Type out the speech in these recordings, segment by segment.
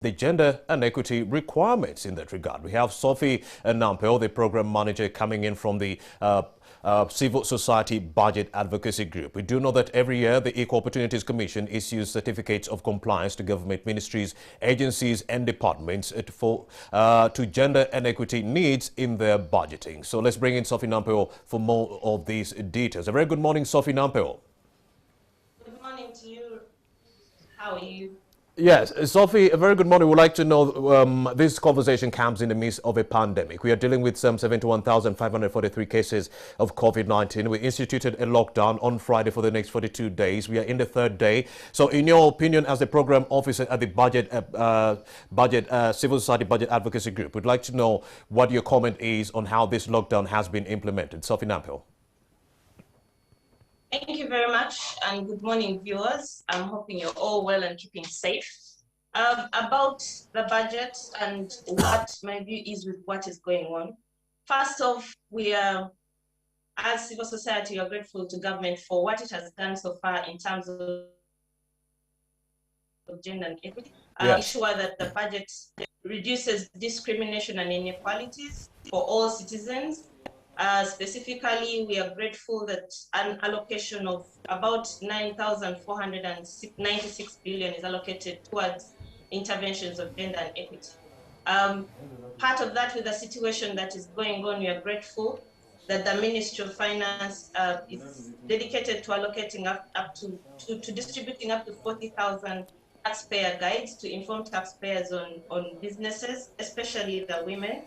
the gender and equity requirements in that regard. We have Sophie Nampel, the program manager, coming in from the Civil Society Budget Advocacy Group. We do know that every year the Equal Opportunities Commission issues certificates of compliance to government ministries, agencies and departments to gender and equity needs in their budgeting. So let's bring in Sophie Nampel for more of these details. A very good morning, Sophie Nampel. Good morning to you. How are you? Yes, Sophie, a very good morning. We'd like to know, this conversation comes in the midst of a pandemic. We are dealing with some 71,543 cases of COVID-19. We instituted a lockdown on Friday for the next 42 days. We are in the third day. So in your opinion, as the program officer at the Civil Society Budget Advocacy Group, we'd like to know what your comment is on how this lockdown has been implemented. Sophie Nampel. Thank you very much, and good morning, viewers. I'm hoping you're all well and keeping safe. About the budget and what my view is with what is going on. First off, we are, as civil society, we are grateful to government for what it has done so far in terms of gender and equity. Ensure that the budget reduces discrimination and inequalities for all citizens. Specifically, we are grateful that an allocation of about 9,496 billion is allocated towards interventions of gender and equity. Part of that, with the situation that is going on, we are grateful that the Ministry of Finance is dedicated to allocating up to distributing up to 40,000 taxpayer guides to inform taxpayers on businesses, especially the women,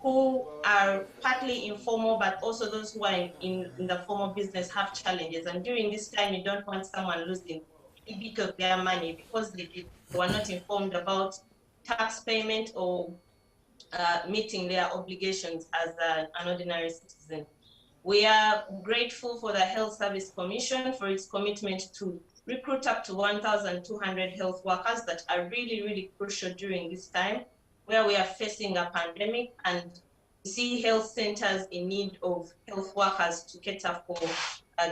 who are partly informal, but also those who are in the formal business have challenges. And during this time, you don't want someone losing a bit of their money because they were not informed about tax payment or meeting their obligations as an ordinary citizen. We are grateful for the Health Service Commission for its commitment to recruit up to 1,200 health workers that are really, really crucial during this time, where we are facing a pandemic and we see health centers in need of health workers to cater for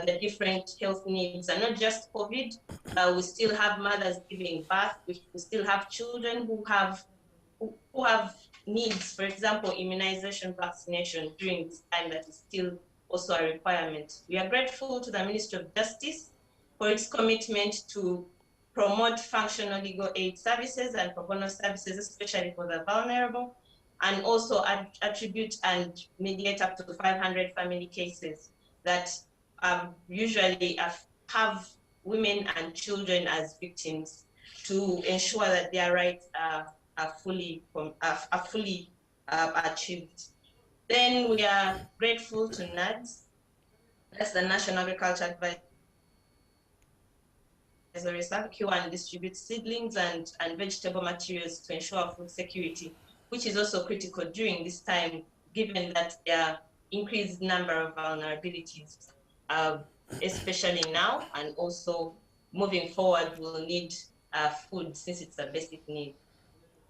the different health needs. And not just COVID, we still have mothers giving birth, we still have children who have needs, for example, immunization, vaccination during this time that is still also a requirement. We are grateful to the Ministry of Justice for its commitment to promote functional legal aid services and pro bono services, especially for the vulnerable, and also attribute and mediate up to 500 family cases that usually have women and children as victims, to ensure that their rights are fully achieved. Then we are grateful to NADS, that's the National Agriculture Advisory, procure and distribute seedlings and vegetable materials to ensure food security, which is also critical during this time, given that there are increased number of vulnerabilities, especially now, and also moving forward, we'll need food since it's a basic need.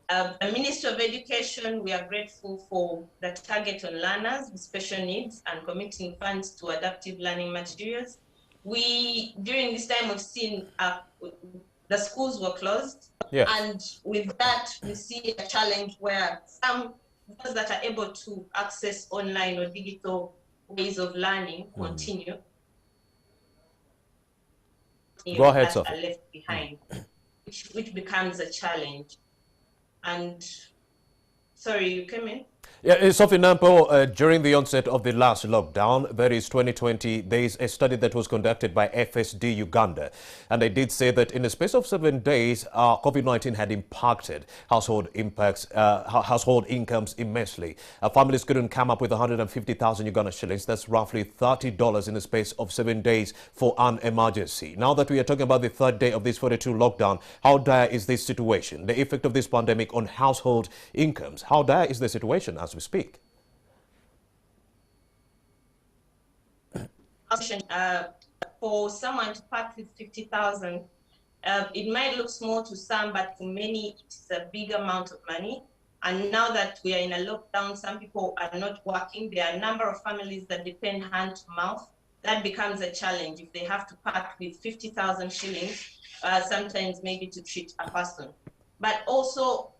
The Ministry of Education, we are grateful for the target on learners with special needs and committing funds to adaptive learning materials. During this time, we've seen the schools were closed. Yes. And with that, we see a challenge where those that are able to access online or digital ways of learning continue. Go ahead, Sophie. Sophie. Are left behind, which becomes a challenge. And sorry, you came in? Yeah, Sophie Nampel, during the onset of the last lockdown, that is 2020, there is a study that was conducted by FSD Uganda. And they did say that in the space of 7 days, COVID-19 had impacted household incomes immensely. Families couldn't come up with 150,000 Uganda shillings. That's roughly $30 in the space of 7 days for an emergency. Now that we are talking about the third day of this 42 lockdown, how dire is this situation? The effect of this pandemic on household incomes, how dire is the situation as we speak? For someone to part with 50,000, it might look small to some, but for many, it's a big amount of money. And now that we are in a lockdown, some people are not working. There are a number of families that depend hand to mouth. That becomes a challenge if they have to part with 50,000 shillings, sometimes maybe to treat a person. But also,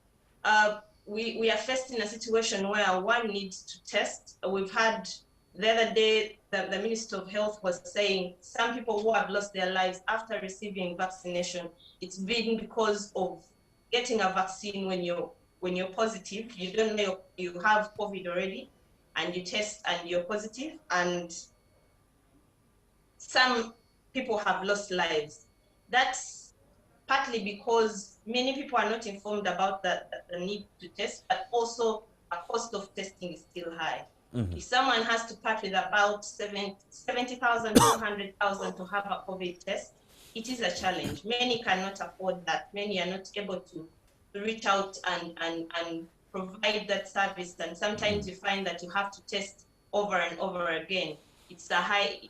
we are faced in a situation where one needs to test. We've had the other day, the Minister of Health was saying some people who have lost their lives after receiving vaccination, it's been because of getting a vaccine when you're positive. You don't know you have COVID already, and you test and you're positive, and some people have lost lives. That's partly because many people are not informed about the need to test, but also a cost of testing is still high. If someone has to part with about 70,000 to 100,000 to have a COVID test, it is a challenge. Many cannot afford that. Many are not able to reach out and provide that service. And sometimes you find that you have to test over and over again. It's a high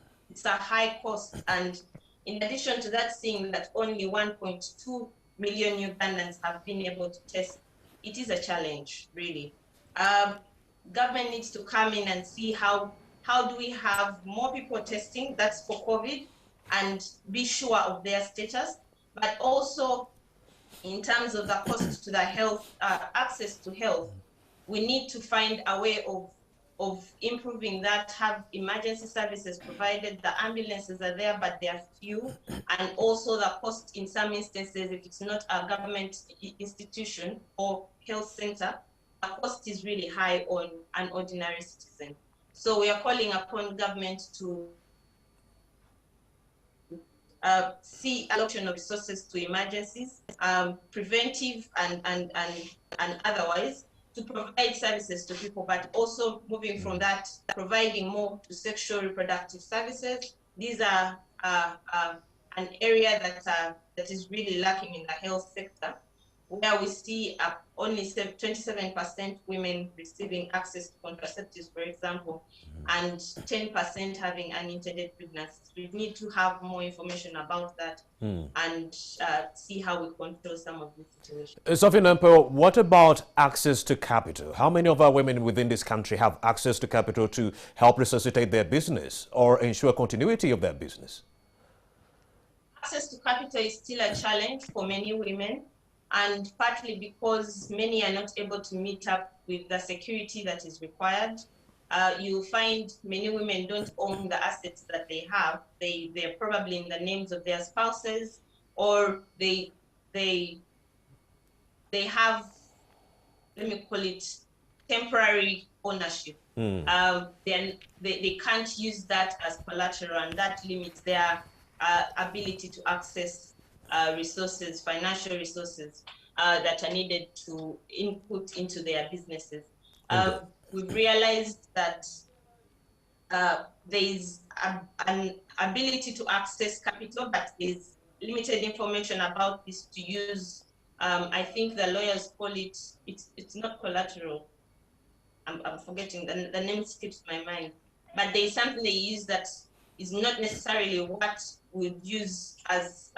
cost. And in addition to that, seeing that only 1.2 million Ugandans have been able to test, it is a challenge, really. Government needs to come in and see how do we have more people testing, that's for COVID, and be sure of their status, but also in terms of the cost to the health, access to health, we need to find a way of improving that, have emergency services provided. The ambulances are there, but they are few. And also the cost in some instances, if it's not a government institution or health center, the cost is really high on an ordinary citizen. So we are calling upon government to see allocation of resources to emergencies, preventive and otherwise, to provide services to people, but also moving from that, providing more to sexual reproductive services. These are an area that is really lacking in the health sector, where we see only 27% women receiving access to contraceptives, for example, and 10% having unintended pregnancies. We need to have more information about that and see how we control some of these situations. Sophie Nampo, what about access to capital? How many of our women within this country have access to capital to help resuscitate their business or ensure continuity of their business? Access to capital is still a challenge for many women, and partly because many are not able to meet up with the security that is required. You find many women don't own the assets that they have. They're probably in the names of their spouses, or they have, let me call it, temporary ownership. They can't use that as collateral, and that limits their ability to access resources, financial resources that are needed to input into their businesses. We've realized that there is an ability to access capital, but there's limited information about this to use. I think the lawyers call it, it's not collateral. I'm forgetting, the name skips my mind. But there is something they use that is not necessarily what we'd use as,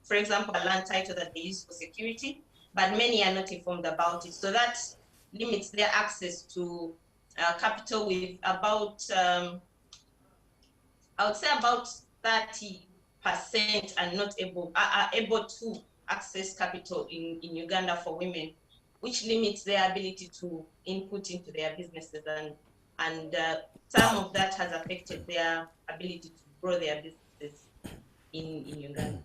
for example, a land title that they use for security, but many are not informed about it. So that limits their access to capital, with about, I would say about 30% are not able to access capital in Uganda for women, which limits their ability to input into their businesses, and some of that has affected their ability to grow their businesses in Uganda.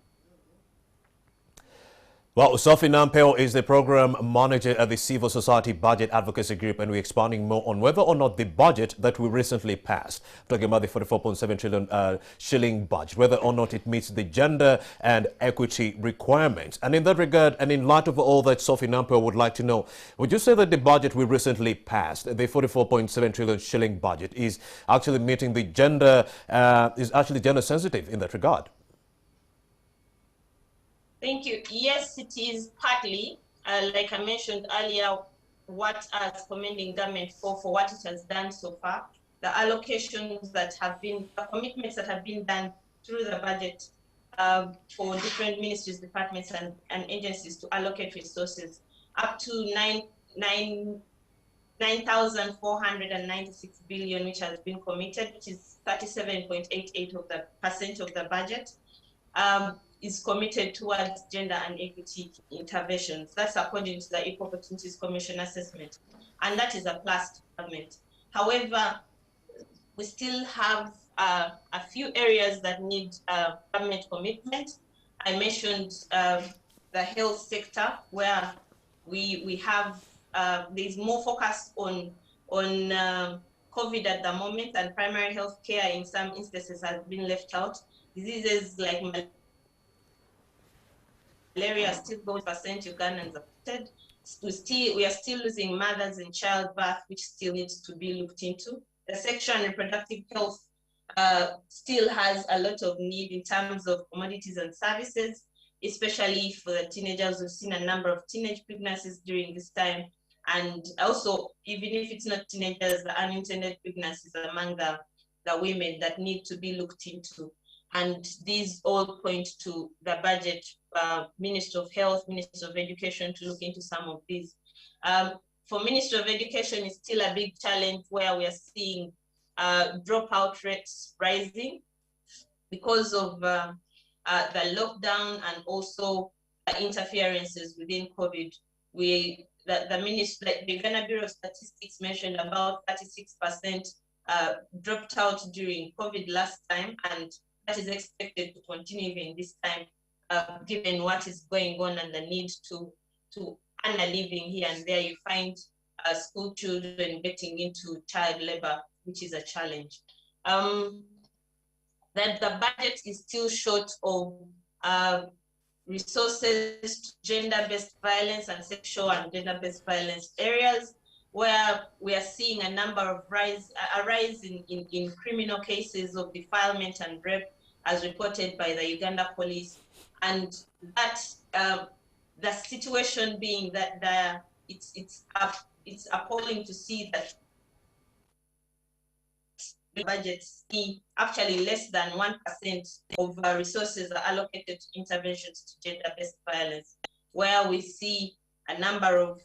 Well, Sophie Nampeo is the program manager at the Civil Society Budget Advocacy Group, and we're expanding more on whether or not the budget that we recently passed, talking about the 44.7 trillion shilling budget, whether or not it meets the gender and equity requirements. And in that regard, and in light of all that, Sophie Nampeo would like to know, would you say that the budget we recently passed, the 44.7 trillion shilling budget, is actually meeting the gender, is actually gender sensitive in that regard? Thank you. Yes, it is partly, like I mentioned earlier, what I was commending government for what it has done so far. The allocations that have been, the commitments that have been done through the budget for different ministries, departments, and agencies to allocate resources, up to 9,496 billion, which has been committed, which is 37.88% of the budget. is committed towards gender and equity interventions. That's according to the Equal Opportunities Commission assessment, and that is a plus to government. However, we still have a few areas that need government commitment. I mentioned the health sector, where we have there's more focus on COVID at the moment, and primary health care in some instances has been left out. Diseases like malaria are still going percent Ugandans affected. We are still losing mothers in childbirth, which still needs to be looked into. The sexual and reproductive health still has a lot of need in terms of commodities and services, especially for the teenagers. We've seen a number of teenage pregnancies during this time. And also, even if it's not teenagers, the unintended pregnancies among the women that need to be looked into. And these all point to the budget, Minister of Health, Minister of Education to look into some of these. For Ministry of Education, it's still a big challenge where we are seeing dropout rates rising because of the lockdown and also interferences within COVID. The ministry, like the Ghana Bureau of Statistics mentioned about 36% dropped out during COVID last time, and that is expected to continue even this time, given what is going on and the need to earn a living here and there. You find school children getting into child labor, which is a challenge. That the budget is still short of resources to gender-based violence and sexual and gender-based violence areas, where we are seeing a number of rise in criminal cases of defilement and rape, as reported by the Uganda police, and that the situation being that it's appalling to see that budgets see actually less than 1% of resources are allocated to interventions to gender-based violence, where we see a number of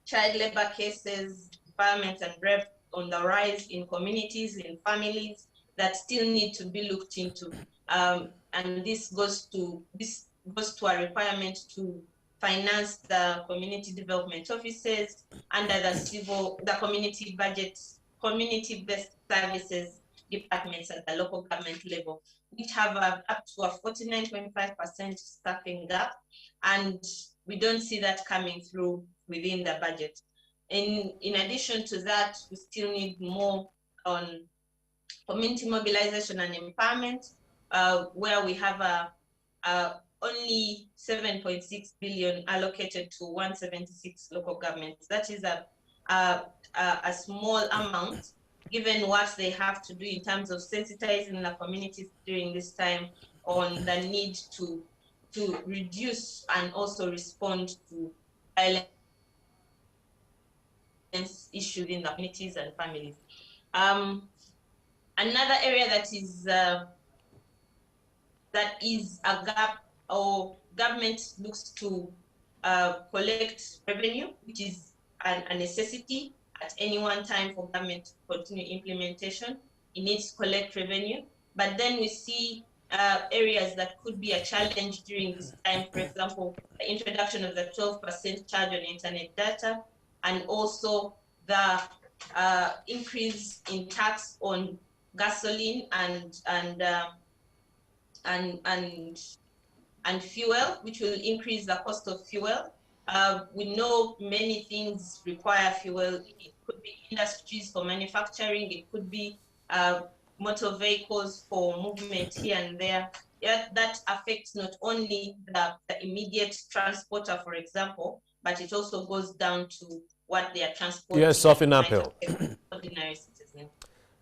child labor cases, violence and rape on the rise in communities, in families, that still need to be looked into. And this goes to a requirement to finance the community development offices under the community budgets, community-based services departments at the local government level, which have up to a 49.5% staffing gap, and we don't see that coming through within the budget. In addition to that, we still need more on community mobilization and empowerment, where we have only 7.6 billion allocated to 176 local governments. That is a small amount, given what they have to do in terms of sensitizing the communities during this time on the need to reduce and also respond to violence issues in the communities and families. Another area that is a gap, or government looks to collect revenue, which is a necessity at any one time for government to continue implementation. It needs to collect revenue, but then we see areas that could be a challenge during this time. For example, the introduction of the 12% charge on internet data, and also the increase in tax on gasoline and fuel, which will increase the cost of fuel. We know many things require fuel. It could be industries for manufacturing, it could be motor vehicles for movement here and there. Yeah, that affects not only the immediate transporter, for example, but it also goes down to what they are transporting. Yes, Sophie Nampel. Ordinary citizens.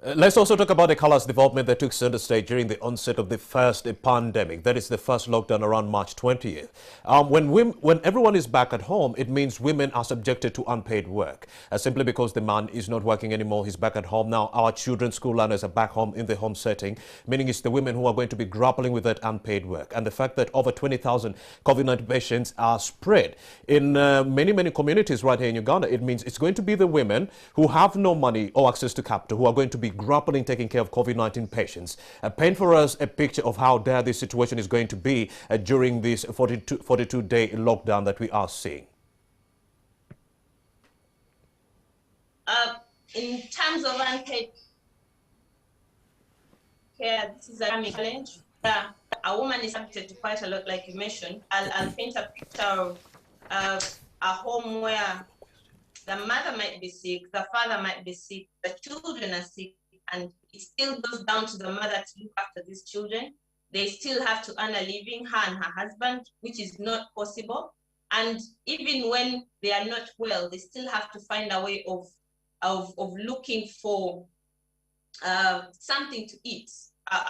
Let's also talk about the colours development that took center stage during the onset of the first pandemic. That is the first lockdown around March 20th. When everyone is back at home, it means women are subjected to unpaid work. Simply because the man is not working anymore, he's back at home. Now our children, school learners, are back home in the home setting, meaning it's the women who are going to be grappling with that unpaid work. And the fact that over 20,000 COVID-19 patients are spread in many communities right here in Uganda, it means it's going to be the women who have no money or access to capital who are going to be grappling taking care of COVID-19 patients. Paint for us a picture of how dire this situation is going to be during this 42-day lockdown that we are seeing. In terms of unpaid care, this is a challenge. A woman is subject to quite a lot, like you mentioned. I'll paint a picture of a home where the mother might be sick, the father might be sick, the children are sick, and it still goes down to the mother to look after these children. They still have to earn a living, her and her husband, which is not possible. And even when they are not well, they still have to find a way of looking for something to eat,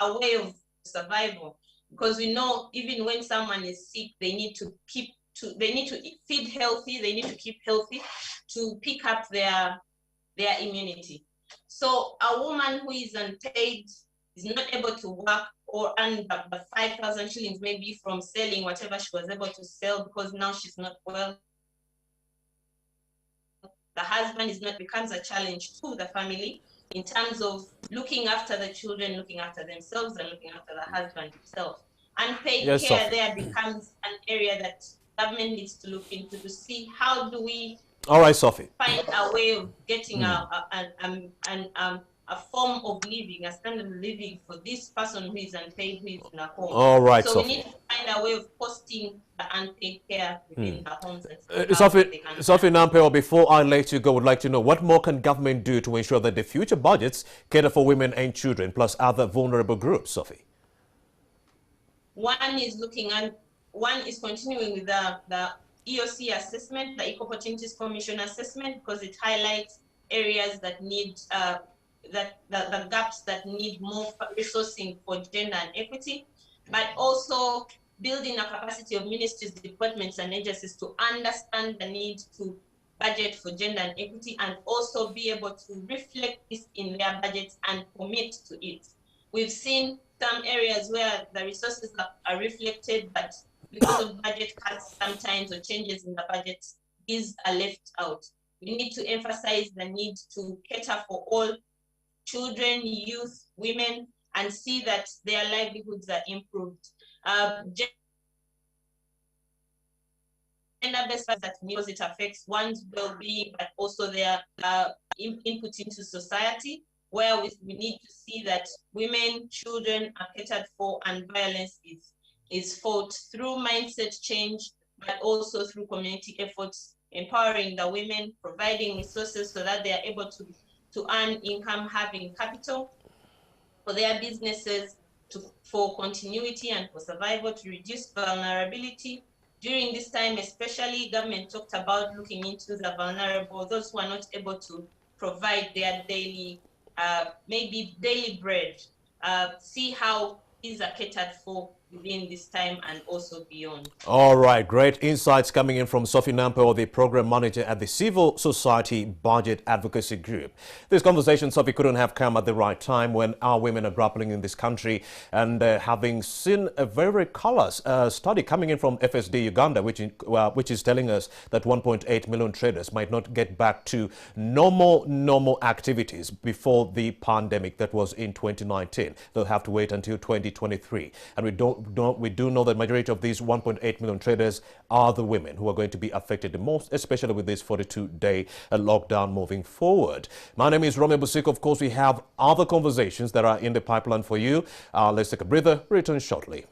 a way of survival. Because we know even when someone is sick, they need to feed healthy, they need to keep healthy to pick up their immunity. So a woman who is unpaid, is not able to work or earn the 5,000 shillings maybe from selling whatever she was able to sell because now she's not well. The husband becomes a challenge to the family in terms of looking after the children, looking after themselves, and looking after the husband himself. Unpaid care there becomes an area that government needs to look into to see how do we Sophie, find a way of getting a form of living, a standard of living for this person who is unpaid, who is in a home. All right, so Sophie. We need to find a way of posting the unpaid care within the homes. Sophie Nampeo, before I let you go, I would like to know what more can government do to ensure that the future budgets cater for women and children, plus other vulnerable groups, Sophie? One is continuing with the EOC assessment, the Equal Opportunities Commission assessment, because it highlights areas that need the gaps that need more resourcing for gender and equity, but also building a capacity of ministries, departments, and agencies to understand the need to budget for gender and equity and also be able to reflect this in their budgets and commit to it. We've seen some areas where the resources are reflected, but because of budget cuts sometimes or changes in the budget, these are left out. We need to emphasize the need to cater for all children, youth, women, and see that their livelihoods are improved. Gender-based that because it affects one's well-being, but also their input into society, where we need to see that women, children are catered for and violence is fought through mindset change, but also through community efforts, empowering the women, providing resources so that they are able to earn income, having capital for their businesses, for continuity and for survival, to reduce vulnerability. During this time, especially, government talked about looking into the vulnerable, those who are not able to provide their daily, maybe daily bread, see how these are catered for within this time and also beyond. All right, great insights coming in from Sophie Nampeo, the program manager at the Civil Society Budget Advocacy Group. This conversation, Sophie, couldn't have come at the right time when our women are grappling in this country and having seen a very colourless study coming in from FSD Uganda, which is telling us that 1.8 million traders might not get back to normal activities before the pandemic that was in 2019. They'll have to wait until 2023. And we do know that majority of these 1.8 million traders are the women who are going to be affected the most, especially with this 42-day lockdown moving forward. My name is Romeo Busiko. Of course, we have other conversations that are in the pipeline for you. Let's take a breather. Return shortly.